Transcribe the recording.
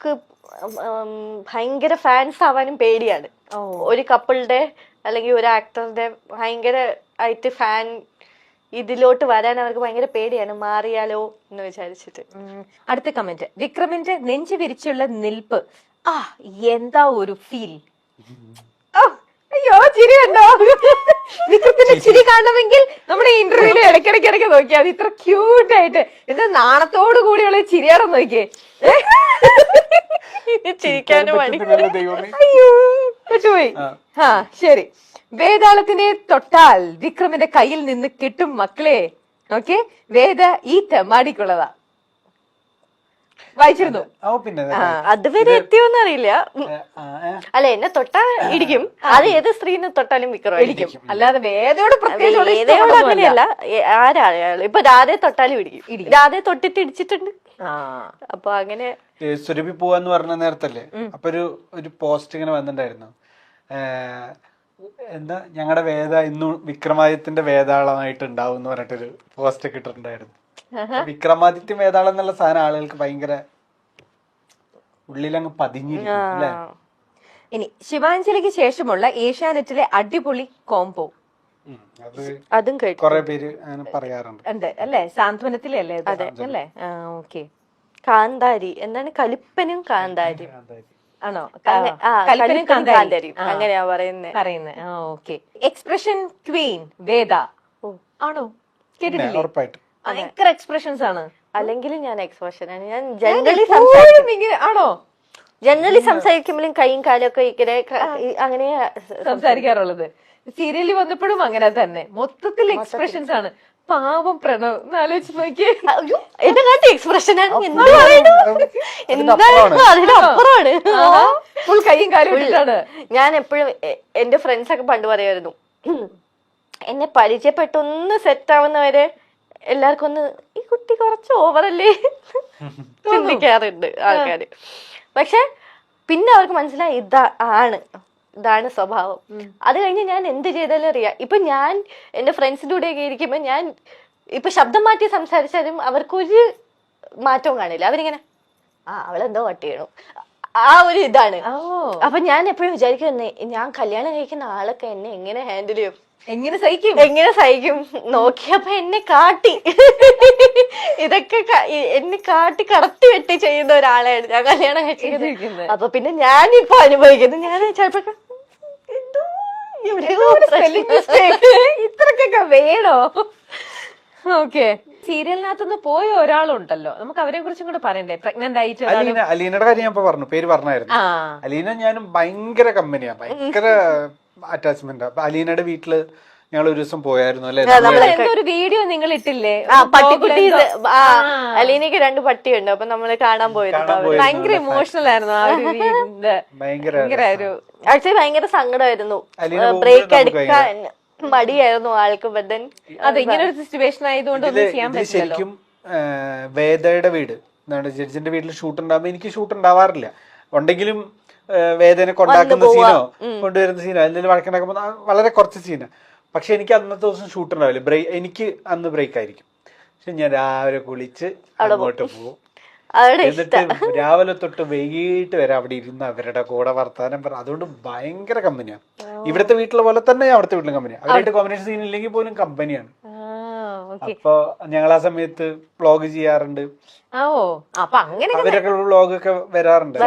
നമുക്ക് ഭയങ്കര ഫാൻസ് ആവാനും പേടിയാണ്. ഒരു കപ്പിളുടെ അല്ലെങ്കിൽ ഒരു ആക്ടറിന്റെ ഭയങ്കര ആയിട്ട് ഫാൻ ഇതിലോട്ട് വരാൻ അവർക്ക് ഭയങ്കര പേടിയാണ്, മാറിയാലോ എന്ന് വിചാരിച്ചിട്ട്. അടുത്ത കമന്റ്, വിക്രമിന്റെ നെഞ്ചു വിരിച്ചുള്ള നിൽപ്പ്, ആ എന്താ ഒരു ഫീൽ. അയ്യോ ചിരി കണ്ടോ? വിക്രത്തിന്റെ ചിരി കാണണമെങ്കിൽ നമ്മുടെ ഇന്റർവ്യൂല് ഇടയ്ക്കിടയ്ക്ക് നോക്കിയാൽ മതി. ഇത്ര ക്യൂട്ടായിട്ട് എന്താ നാണത്തോടു കൂടിയുള്ള ചിരിയാറം നോക്കിയേ. ചിരിക്കാനും അയ്യോ പറ്റുപോയി. ആ ശരി, വേതാളത്തിനെ തൊട്ടാൽ വിക്രമിന്റെ കയ്യിൽ നിന്ന് കിട്ടും മക്കളെ. ഓക്കെ, വേദ ഈ തെമ്മാടിക്കുള്ളതാ. വായിച്ചിരുന്നു. അതുവരെ എത്തിയോന്ന് അറിയില്ല. അല്ല, എന്നെ തൊട്ടാ ഇടിക്കും. അത് ഏത് സ്ത്രീനെ തൊട്ടാലും വിക്രമായിരിക്കും. അല്ലാതെ വേദയോട് വേദയോട് അങ്ങനെയല്ല. ആരാള് ഇപ്പൊ രാധയെ തൊട്ടാലും ഇടിക്കും. രാധയെ തൊട്ടിട്ട് ഇടിച്ചിട്ടുണ്ട്. അപ്പൊ അങ്ങനെ സുരഭി പോവാന്ന് പറഞ്ഞ നേരത്തല്ലേ, അപ്പൊ ഒരു പോസ്റ്റ് ഇങ്ങനെ വന്നിട്ടുണ്ടായിരുന്നു. എന്താ, ഞങ്ങളുടെ വേദ ഇന്നും വിക്രമാദിത്യന്റെ വേതാളമായിട്ട് ഉണ്ടാവും എന്ന് പറഞ്ഞിട്ടൊരു പോസ്റ്റ് ഒക്കെ ഇട്ടിട്ടുണ്ടായിരുന്നു. വിക്രമാദിത്യ വേതാളം എന്നുള്ള സാധനം ആളുകൾക്ക് ഭയങ്കര ഉള്ളിലങ്ങ് പതിഞ്ഞിരിക്കും അല്ലേ. ഇനി ശിവാഞ്ജലിക്ക് ശേഷമുള്ള ഏഷ്യാനെറ്റിലെ അടിപൊളി കോംബോ, അതും കുറെ പേര് അങ്ങനെ പറയാറുണ്ട്. ഉണ്ട് അല്ലേ, സാന്ത്വനത്തിലെ അല്ലേ അല്ലേ? ഓക്കെ. കാന്താരി എന്താണ്, കലിപ്പനും കാന്താരി ആണോ? കാന്താരി അങ്ങനെയാ പറയുന്നത്. ഓക്കെ. എക്സ്പ്രഷൻ ക്വീൻ വേദ ആണോ? കേട്ടിട്ടില്ലേ? ഉറപ്പായിട്ടും ഭയങ്കര എക്സ്പ്രഷൻസ് ആണ്. അല്ലെങ്കിൽ ഞാൻ എക്സ്പ്രഷൻ ആണ്. ഞാൻ ജനറലി ആണോ? ജനറലി സംസാരിക്കുമ്പോഴും കൈയും കാലും ഒക്കെ ഇങ്ങനെ അങ്ങനെ സംസാരിക്കാറുള്ളത്. സീരിയലിൽ വന്നപ്പോഴും അങ്ങനെ തന്നെ, മൊത്തത്തിൽ എക്സ്പ്രഷൻസ് ആണ്. പാവം പ്രണവ് ആലോചിച്ച് നോക്കിയേ, എന്റെ കാട്ടി എക്സ്പ്രഷൻ ആണ്. അതിനപ്പുറമാണ്. ഫുൾ കൈയും കാലും ഇട്ടിട്ടാണ്. ഞാൻ എപ്പോഴും എന്റെ ഫ്രണ്ട്സ് ഒക്കെ പണ്ട് പറയായിരുന്നു, എന്നെ പരിചയപ്പെട്ടൊന്ന് സെറ്റ് ആവുന്നവരെ എല്ലാവർക്കും ഒന്ന് ഈ കുട്ടി കുറച്ച് ഓവറല്ലേ ചിന്തിക്കാറുണ്ട് ആൾക്കാര്. പക്ഷെ പിന്നെ അവർക്ക് മനസ്സിലായി ഇതാണ് സ്വഭാവം. അത് കഴിഞ്ഞ് ഞാൻ എന്ത് ചെയ്താലും അറിയാം. ഇപ്പൊ ഞാൻ എന്റെ ഫ്രണ്ട്സിന്റെ കൂടെയൊക്കെ ഇരിക്കുമ്പോ ഞാൻ ഇപ്പൊ ശബ്ദം മാറ്റി സംസാരിച്ചാലും അവർക്കൊരു മാറ്റവും കാണില്ല. അവരിങ്ങനെ അവളെന്തോ വട്ട് ചെയ്യണു, ആ ഒരു ഇതാണ്. അപ്പൊ ഞാൻ എപ്പോഴും വിചാരിക്കും, ഞാൻ കല്യാണം കഴിക്കുന്ന ആളൊക്കെ എന്നെ എങ്ങനെ ഹാൻഡിൽ ചെയ്യും, എങ്ങനെ സഹിക്കും നോക്കിയപ്പോ എന്നെ കാട്ടി ഇതൊക്കെ എന്നെ കാട്ടി കടത്തി വെട്ടി ചെയ്യുന്ന ഒരാളാണ് ഞാൻ കല്യാണം കഴിച്ചിരിക്കുന്നത്. അപ്പൊ പിന്നെ ഞാനിപ്പോ അനുഭവിക്കുന്നു, ഞാൻ ചിലപ്പോ ഇത്രക്കൊക്കെ വേണോ? ഓക്കെ. സീരിയലിനകത്തുനിന്ന് പോയ ഒരാളുണ്ടല്ലോ, നമുക്ക് അവരെ കുറിച്ചും കൂടെ പറയണ്ടേ? പ്രഗ്നന്റ് ആയിട്ട് അലീനയുടെ കാര്യം ഞാൻ പറഞ്ഞ പേര് പറഞ്ഞായിരുന്നു. അലീന ഞാനും ഭയങ്കര കമ്പനിയാ, ഭയങ്കര അറ്റാച്ച്മെന്റ്. അപ്പൊ അലീനയുടെ വീട്ടില് ഞങ്ങൾ ഒരു ദിവസം പോയായിരുന്നു അല്ലെ. ഒരു വീഡിയോ നിങ്ങൾ ഇട്ടില്ലേ? പട്ടിക്കുട്ടി. അലീനക്ക് 2 പട്ടിയുണ്ട്. അപ്പൊ നമ്മള് കാണാൻ പോയത് ഭയങ്കര ഇമോഷണൽ ആയിരുന്നു. ആക്ച്വലി ഭയങ്കര സങ്കടമായിരുന്നു. ബ്രേക്ക് എടുക്കാൻ മടിയായിരുന്നു ആൾക്ക്. അതെ, ഇങ്ങനെ ഒരു സിറ്റുവേഷൻ ആയതുകൊണ്ട് ഒന്നും ചെയ്യാൻ പറ്റില്ല. ശരിക്കും വേദയുടെ വീട് ജഡ്ജിന്റെ വീട്ടിൽ ഷൂട്ട് ഉണ്ടാകുമ്പോ എനിക്ക് ഷൂട്ട് ഉണ്ടാവാറില്ല. ഉണ്ടെങ്കിലും വേദനെ കൊണ്ടാക്കുന്ന സീനോ കൊണ്ടുവരുന്ന സീനോ അല്ലെങ്കിൽ വഴക്കുണ്ടാക്കുമ്പോ വളരെ കുറച്ച് സീനോ. പക്ഷെ എനിക്ക് അന്നത്തെ ദിവസം ഷൂട്ട് ഉണ്ടാവില്ല. എനിക്ക് അന്ന് ബ്രേക്ക് ആയിരിക്കും. പക്ഷെ ഞാൻ രാവിലെ കുളിച്ച് അങ്ങോട്ട് പോകും. എന്നിട്ട് രാവിലെ തൊട്ട് വൈകിട്ട് വരെ അവിടെ ഇരുന്ന് അവരുടെ കൂടെ വർത്താനം പറ. അതുകൊണ്ട് ഭയങ്കര കമ്പനിയാണ്. ഇവിടുത്തെ വീട്ടിലെ പോലെ തന്നെ അവിടുത്തെ വീട്ടിലും കമ്പനിയാണ്. അവരായിട്ട് കോമ്പിനേഷൻ സീൻ ഇല്ലെങ്കിൽ പോലും കമ്പനിയാണ്. അപ്പൊ ഞങ്ങൾ ആ സമയത്ത് വ്ളോഗ് ചെയ്യാറുണ്ട്. അപ്പൊ അങ്ങനെ അവരൊക്കെ വ്ളോഗ് ഒക്കെ വരാറുണ്ട്.